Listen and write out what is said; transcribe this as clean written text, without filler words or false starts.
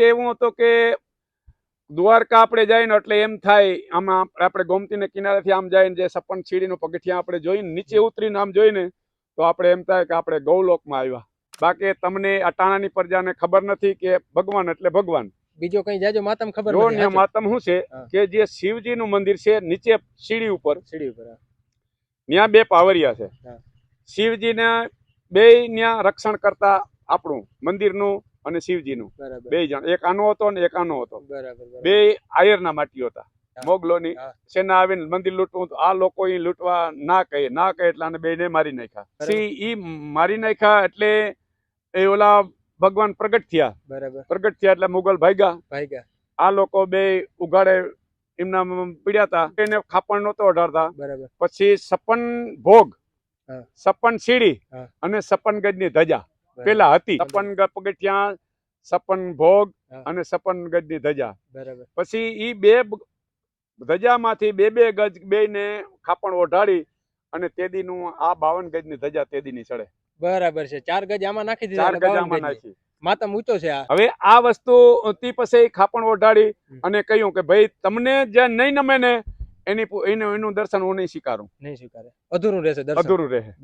એવું હતું કે દ્વારકા આપણે જાય ને એટલે એમ થાય આમાં આપણે ગોમતીને કિનારેથી આમ જાય ને જે 56 સીડીનું પગથિયાં આપણે જોઈને નીચે ઉતરીને આમ જોઈને તો આપણે એમ થાય કે આપણે ગૌલોકમાં આવ્યા. બાકી તમને અટાણાની પ્રજાને ખબર નથી કે ભગવાન એટલે ભગવાન. બીજો કઈ જાજો માતમ ખબર જો નથી. ને માતમ શું છે કે જે શિવજીનું મંદિર છે નીચે સીડી ઉપર ત્યાં બે પાવરિયા છે. શિવજીને બે ત્યાં રક્ષણ કરતા આપણું મંદિરનું અને શિવજીનું બે જણ, એક આનો હતો ને એક આનો હતો. બે આયરના માટીઓ હતા. મોગલોની સેના આવીને મંદિર લૂંટવું, આ લોકો લૂંટવા ના કહે એટલે આને બેને મારી નાખ્યા. પછી ઈ મારી નાખ્યા એટલે એ ઓલા ભગવાન પ્રગટ થયા એટલે મુગલ ભાગ્યા. આ લોકો બે ઉગાડે એમના પીડ્યા હતા. એને ખાપણ નહોતો અઢારતા. પછી 56 ભોગ, 56 સીડી અને 56 ગજની ધજા પેલા હતી. 56 પગથિયાં, 56 ભોગ અને 56 ગજની ધજા. પછી ઈ બે ધજામાંથી બે ગજ બેને ખાપણ ઓઢાડી અને તેદીનું આ 52 ગજની ધજા તેદીની ચડે. બરાબર છે. 4 ગજ આમાં નાખી દીધા. 4 ગજ આમાં નાખી. માતમ ઊંચો છે. હવે આ વસ્તુ તી પછી ખાપણ ઓઢાડી અને કહ્યું કે ભાઈ તમને જે નહીં નમે ને એનું દર્શન હું નહીં સ્વીકારું. અધૂરું રહેશે. અધૂરું રહે.